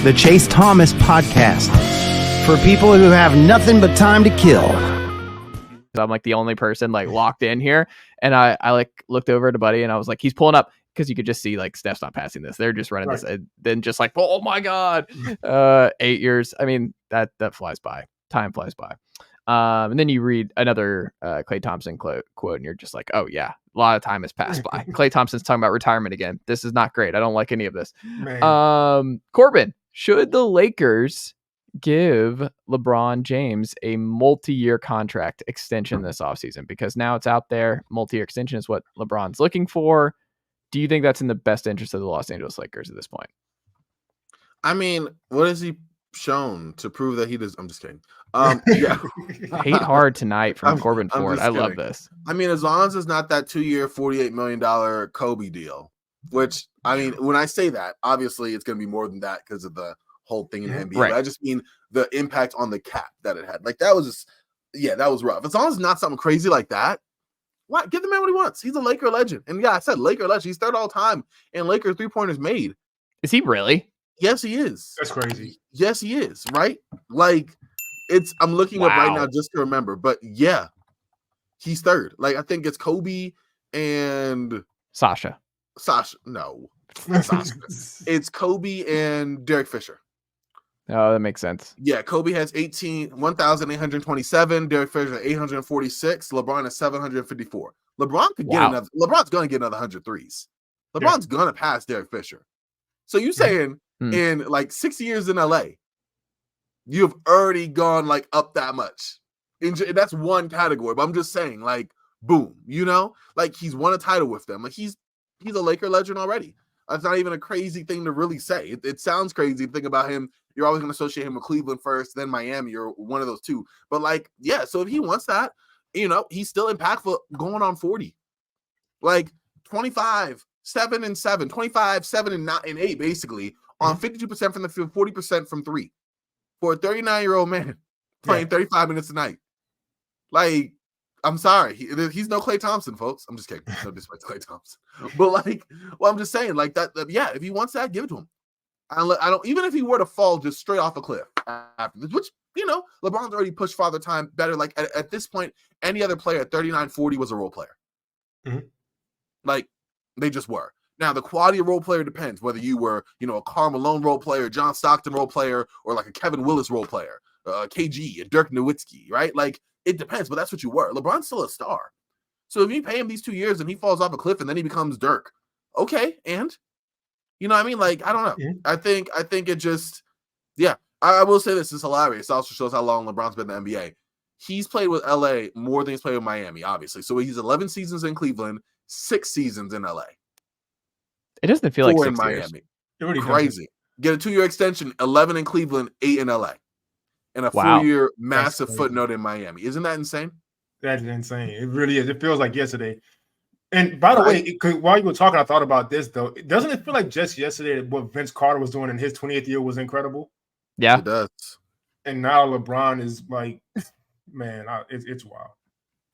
the Chase Thomas Podcast, for people who have nothing but time to kill. I'm like the only person like locked in here, and I like looked over at a buddy and I was like, he's pulling up, because you could just see like Steph's not passing this. They're just running this, and then just like, oh my god, 8 years. I mean, that flies by. Time flies by. And then you read another Klay Thompson quote, and you're just like, oh yeah, a lot of time has passed by. Klay Thompson's talking about retirement again. This is not great. I don't like any of this. Corban, should the Lakers give LeBron James a multi-year contract extension this offseason? Because now it's out there. Multi-year extension is what LeBron's looking for. Do you think that's in the best interest of the Los Angeles Lakers at this point? I mean, what has he shown to prove that he does? I'm just kidding. Yeah. Hate hard tonight from Corban Ford. I love this. I mean, as long as it's not that 2-year, $48 million Kobe deal, which, I mean, when I say that, obviously it's going to be more than that because of the whole thing in the NBA. Right. But I just mean the impact on the cap that it had. Like, that was just, yeah, that was rough. As long as it's not something crazy like that, what? Give the man what he wants. He's a Laker legend. And yeah, I said Laker legend. He's third all time in Laker three-pointers made. Is he really? Yes, he is. That's crazy. Yes, he is. Right? Like, I'm looking up right now just to remember. But yeah, he's third. Like, I think it's Kobe and Sasha. No. Sasha. It's Kobe and Derek Fisher. Oh, that makes sense. Yeah, Kobe has 1,827. Derek Fisher 846. LeBron is 754. LeBron could get another. LeBron's going to get another 100 threes. LeBron's going to pass Derek Fisher. So you saying in like 6 years in LA, you've already gone like up that much. And that's one category. But I'm just saying, like, boom, you know, like he's won a title with them. Like he's a Laker legend already. That's not even a crazy thing to really say. It sounds crazy to think about him. You're always going to associate him with Cleveland first, then Miami, or one of those two. But like, yeah, so if he wants that, you know, he's still impactful going on 40. Like 25, 7 and 7, 25, 7 and 9 and 8, basically, on 52% from the field, 40% from three. For a 39-year-old man playing 35 minutes a night. Like, I'm sorry. He's no Klay Thompson, folks. I'm just kidding. No disrespect to Klay Thompson. But like, well, I'm just saying, like that, yeah, if he wants that, give it to him. I don't, even if he were to fall just straight off a cliff after this, which, you know, LeBron's already pushed Father Time better. Like at this point, any other player at 39, 40 was a role player. Mm-hmm. Like they just were. Now the quality of role player depends whether you were, you know, a Karl Malone role player, John Stockton role player, or like a Kevin Willis role player, KG and Dirk Nowitzki, right? Like it depends, but that's what you were. LeBron's still a star. So if you pay him these 2 years and he falls off a cliff and then he becomes Dirk, okay, and you know what I mean? Like, I don't know. Mm-hmm. I think it just, yeah. I will say this is hilarious. It also shows how long LeBron's been in the NBA. He's played with LA more than he's played with Miami, obviously. So he's 11 seasons in Cleveland, 6 seasons in LA. It doesn't feel 4 like 6 in years. Miami. Crazy. Get a 2-year extension, 11 in Cleveland, 8 in LA. And a 4-year massive footnote in Miami. Isn't that insane? That is insane. It really is. It feels like yesterday. And by the way, while you were talking, I thought about this, though. Doesn't it feel like just yesterday what Vince Carter was doing in his 20th year was incredible? Yeah. It does. And now LeBron is like, man, it's wild.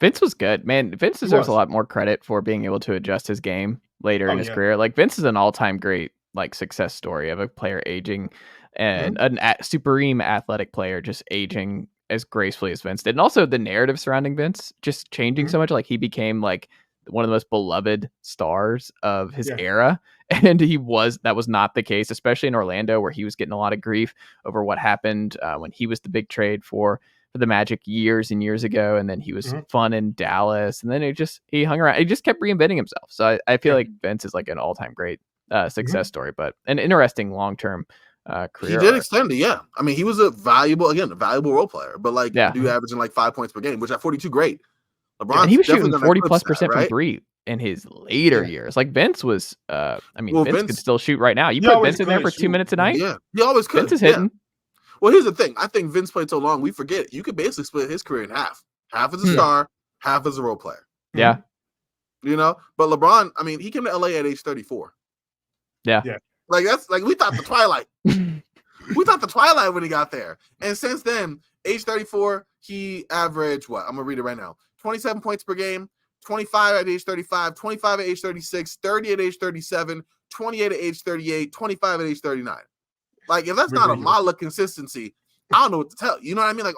Vince was good. Man, Vince deserves a lot more credit for being able to adjust his game later in his career. Like, Vince is an all-time great like success story of a player aging and a supreme athletic player just aging as gracefully as Vince did. And also the narrative surrounding Vince just changing so much. Like, he became like one of the most beloved stars of his era. And that was not the case, especially in Orlando, where he was getting a lot of grief over what happened when he was the big trade for the Magic years and years ago. And then he was fun in Dallas. And then he hung around. He just kept reinventing himself. So I feel like Vince is like an all-time great success story, but an interesting long-term career. He did extend it, yeah. I mean, he was a valuable role player, but like dude averaging like 5 points per game, which at 42, great. LeBron, and he was shooting 40+% from three in his later years. Like Vince was, Vince could still shoot right now. You put Vince in there for 2 minutes a night. Yeah, he always could. Vince is hitting. Well, here's the thing. I think Vince played so long, we forget. You could basically split his career in half. Half as a star, half as a role player. Yeah. You know? But LeBron, I mean, he came to LA at age 34. Yeah. Like, that's like, we thought the twilight. We thought the twilight when he got there. And since then, age 34, he averaged what? I'm going to read it right now. 27 points per game, 25 at age 35, 25 at age 36, 30 at age 37, 28 at age 38, 25 at age 39. Like, if that's not a model of consistency, I don't know what to tell you. You know what I mean? Like,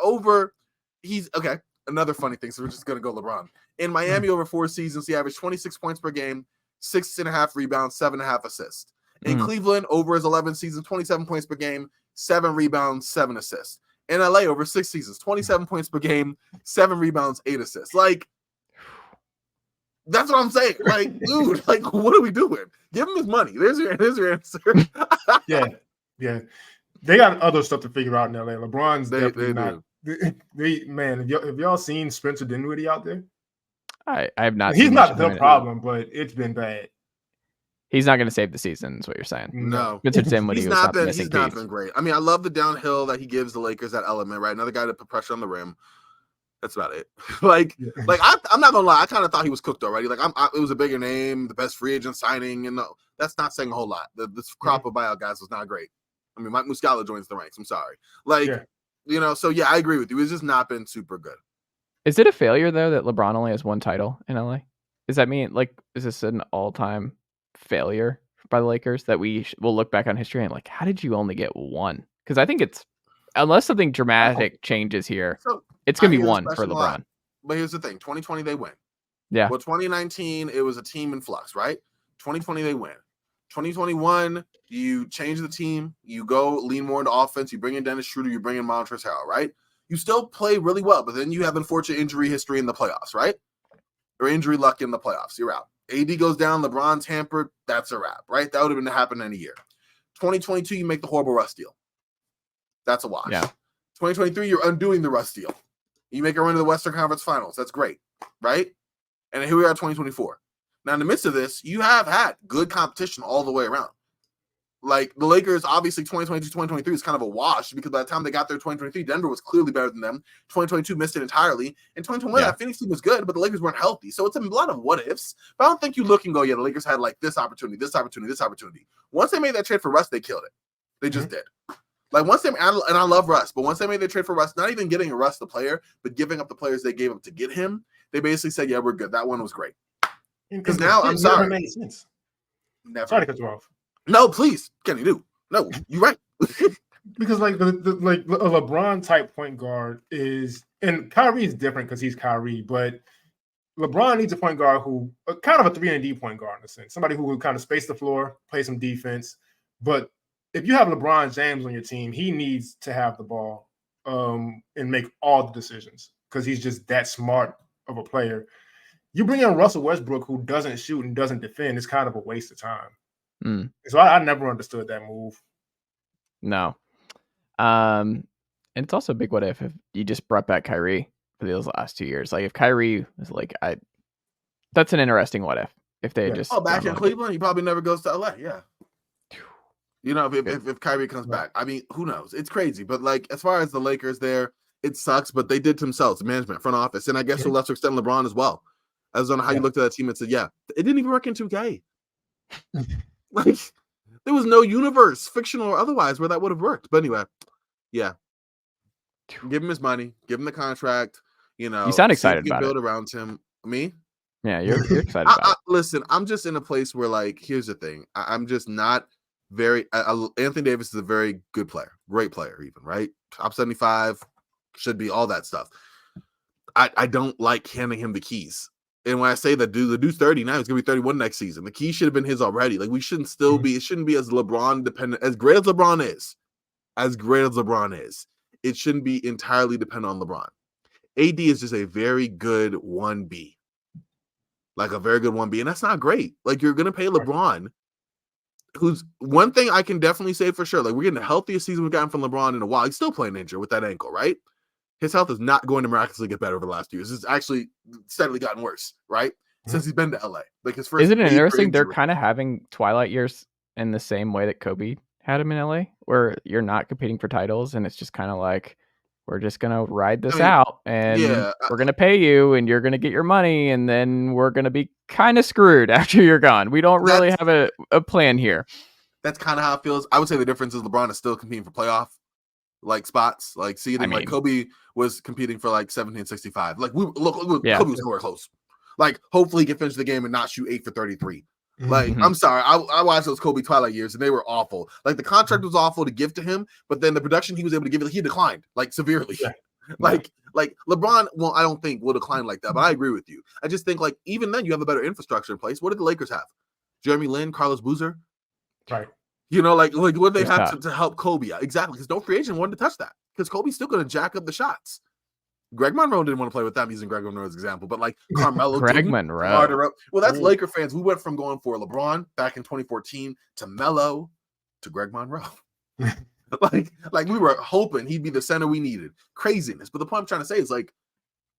he's okay. Another funny thing. So we're just gonna go LeBron. In Miami, over 4 seasons, he averaged 26 points per game, 6.5 rebounds, 7.5 assists. In Cleveland, over his 11 seasons, 27 points per game, 7 rebounds, 7 assists. In LA, over 6 seasons, 27 points per game, 7 rebounds, 8 assists. Like, that's what I'm saying. Like, dude, like, what are we doing? Give him his money. There's your answer. yeah. They got other stuff to figure out in LA. LeBron's definitely not. Man, have y'all seen Spencer Dinwiddie out there? I have not. He's not the problem, but it's been bad. He's not going to save the season, is what you're saying. No. Spencer Dinwiddie he's not been great. I mean, I love the downhill that he gives the Lakers, that element, right? Another guy to put pressure on the rim. That's about it. I'm not gonna lie. I kind of thought he was cooked already. Like, it was a bigger name, the best free agent signing, and that's not saying a whole lot. This crop of buyout guys was not great. I mean, Mike Muscala joins the ranks. I'm sorry. So yeah, I agree with you. It's just not been super good. Is it a failure though that LeBron only has 1 title in LA? Does that mean is this an all-time failure by the Lakers that we will look back on history and like, how did you only get 1? Because I think it's, unless something dramatic changes here, it's gonna be 1 for LeBron. But here's the thing: 2020 they win. Yeah. Well, 2019 it was a team in flux, right? 2020 they win. 2021 you change the team, you go lean more into offense, you bring in Dennis Schroeder, you bring in Montrezl Harrell, right? You still play really well, but then you have unfortunate injury history in the playoffs, right? Or injury luck in the playoffs. You're out. AD goes down, LeBron's hampered. That's a wrap, right? That would have been to happen in a year. 2022, you make the horrible Russ deal. That's a wash. Yeah. 2023, you're undoing the Russ deal. You make a run to the Western Conference Finals. That's great, right? And here we are, 2024. Now, in the midst of this, you have had good competition all the way around. Like, the Lakers, obviously, 2022, 2023 is kind of a wash because by the time they got there, 2023, Denver was clearly better than them. 2022 missed it entirely. In 2021, that Phoenix team was good, but the Lakers weren't healthy. So it's a lot of what ifs. But I don't think you look and go, the Lakers had like this opportunity, this opportunity, this opportunity. Once they made that trade for Russ, they killed it. They just did. Like, once they, and I love Russ, but once they made their trade for Russ, not even getting a Russ the player, but giving up the players they gave up to get him, they basically said, yeah, we're good. That one was great. Because now, I'm sorry. Never made sense. Never. Sorry to cut you off. No, please, Kenny, do. No, you're right. Because like a LeBron type point guard is, and Kyrie is different because he's Kyrie, but LeBron needs a point guard who kind of a 3-and-D point guard in a sense, somebody who will kind of space the floor, play some defense. But if you have LeBron James on your team, he needs to have the ball and make all the decisions because he's just that smart of a player. You bring in Russell Westbrook, who doesn't shoot and doesn't defend, it's kind of a waste of time. So I never understood that move. No. And it's also a big what if you just brought back Kyrie for those last 2 years. Like, if Kyrie was like, that's an interesting what if they had just back in Cleveland, he probably never goes to LA. Yeah. You know, if Kyrie comes back, I mean, who knows? It's crazy. But like, as far as the Lakers there, it sucks, but they did to themselves, management, front office, and I guess to a lesser extent LeBron as well. I don't know how you looked at that team and said, it didn't even work in 2K. Like, there was no universe, fictional or otherwise, where that would have worked. But anyway, give him his money, give him the contract. You know, you sound excited about build it. Around him. Me? Yeah, you're excited about it. Listen, I'm just in a place where, like, here's the thing. I'm just not very. Anthony Davis is a very good player, great player, even, right? Top 75, should be all that stuff. I don't like handing him the keys. And when I say that the dude's 30 now, he's gonna be 31 next season. The key should have been his already. Like, we shouldn't still be. It shouldn't be as LeBron dependent. As great as LeBron is, it shouldn't be entirely dependent on LeBron. AD is just a very good 1B, like a very good 1B, and that's not great. Like, you're gonna pay LeBron, who's one thing I can definitely say for sure. Like, we're getting the healthiest season we've gotten from LeBron in a while. He's still playing injured with that ankle, right? His health is not going to miraculously get better over the last 2 years. It's actually steadily gotten worse, right? Since he's been to LA. Like, his first. Isn't it interesting? They're kind of having twilight years in the same way that Kobe had him in LA, where you're not competing for titles, and it's just kind of like, we're just gonna ride this out, and we're gonna pay you, and you're gonna get your money, and then we're gonna be kind of screwed after you're gone. We don't really have a plan here. That's kind of how it feels. I would say the difference is LeBron is still competing for playoff like spots, like like Kobe was competing for like 1765. Like, Kobe was nowhere close. Like, hopefully he can finish the game and not shoot 8 for 33. Like, I'm sorry, I watched those Kobe Twilight years and they were awful. Like, the contract was awful to give to him, but then the production he was able to give, he declined like severely. Yeah. Like LeBron, well, I don't think will decline like that, but I agree with you. I just think like even then you have a better infrastructure in place. What did the Lakers have? Jeremy Lin, Carlos Boozer, right? You know, like what they have to help Kobe out. Exactly, because no free agent wanted to touch that because Kobe's still going to jack up the shots. Greg Monroe didn't want to play with them. Using Greg Monroe as an example, but like Carmelo, Greg Monroe. Well, that's Laker fans. We went from going for LeBron back in 2014 to Melo to Greg Monroe. like we were hoping he'd be the center we needed. Craziness. But the point I'm trying to say is like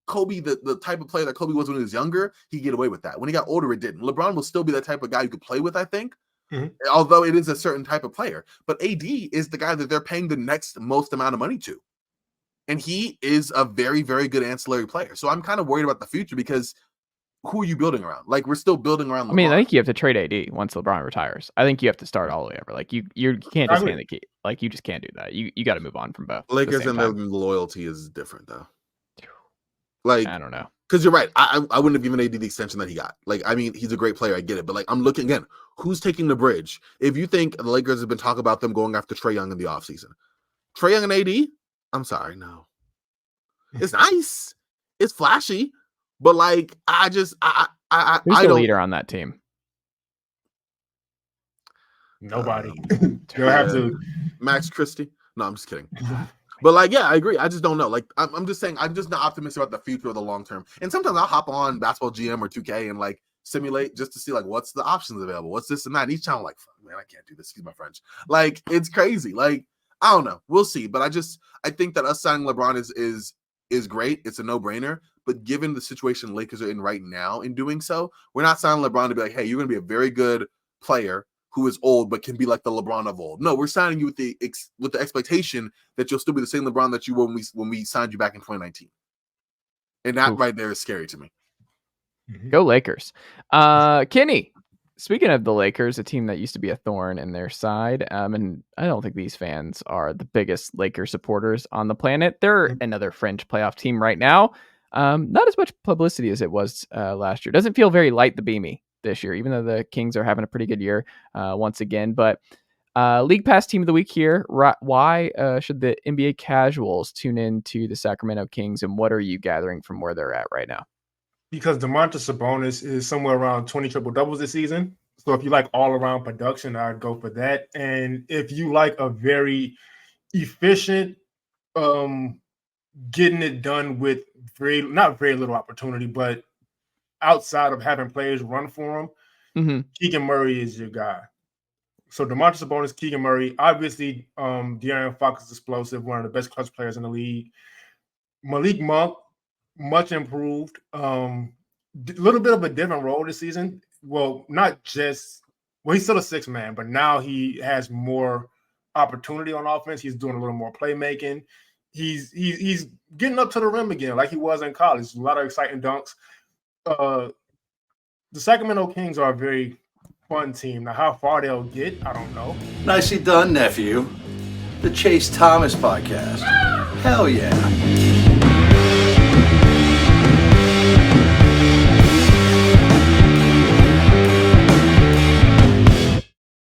Kobe, the type of player that Kobe was when he was younger, he'd get away with that. When he got older, it didn't. LeBron will still be that type of guy you could play with, I think. Although it is a certain type of player. But AD is the guy that they're paying the next most amount of money to. And he is a very, very good ancillary player. So I'm kind of worried about the future because who are you building around? Like, we're still building around LeBron. I mean, I think you have to trade AD once LeBron retires. I think you have to start all the way over. Like, you can't just hand the key. Like, you just can't do that. You got to move on from both. Lakers and their loyalty is different, though. Like, I don't know. Because you're right. I wouldn't have given AD the extension that he got. Like, I mean, he's a great player. I get it. But, like, I'm looking again. Who's taking the bridge? If you think the Lakers have been talking about them going after Trae Young in the offseason, Trae Young and AD? I'm sorry, no. It's nice. It's flashy. But, like, Who's the leader on that team? Nobody. You'll have to. Max Christie? No, I'm just kidding. But, like, yeah, I agree. I just don't know. Like, I'm just saying, I'm just not optimistic about the future of the long term. And sometimes I'll hop on Basketball GM or 2K and, like, simulate just to see, like, what's the options available? What's this and that? And each time I'm like, man, I can't do this. Excuse my French. Like, it's crazy. Like, I don't know. We'll see. But I think that us signing LeBron is great. It's a no-brainer. But given the situation Lakers are in right now in doing so, we're not signing LeBron to be like, hey, you're going to be a very good player who is old but can be like the LeBron of old. No, we're signing you with the expectation that you'll still be the same LeBron that you were when we signed you back in 2019. And that right there is scary to me. Go Lakers. Kenny, speaking of the Lakers, a team that used to be a thorn in their side, and I don't think these fans are the biggest Lakers supporters on the planet. They're another fringe playoff team right now. Not as much publicity as it was last year. Doesn't feel very light the beamy this year, even though the Kings are having a pretty good year once again. But League Pass Team of the Week here. Why should the NBA casuals tune in to the Sacramento Kings, and what are you gathering from where they're at right now? Because Domantas Sabonis is somewhere around 20 triple-doubles this season. So if you like all-around production, I'd go for that. And if you like a very efficient, getting it done with not very little opportunity, but outside of having players run for him, Keegan Murray is your guy. So Domantas Sabonis, Keegan Murray, obviously De'Aaron Fox is explosive, one of the best clutch players in the league. Malik Monk, much improved. Little bit of a different role this season. Well, he's still a sixth man, but now he has more opportunity on offense. He's doing a little more playmaking. He's getting up to the rim again like he was in college. A lot of exciting dunks. The Sacramento Kings are a very fun team. Now, how far they'll get, I don't know. Nicely done, nephew. The Chase Thomas Podcast. Hell yeah.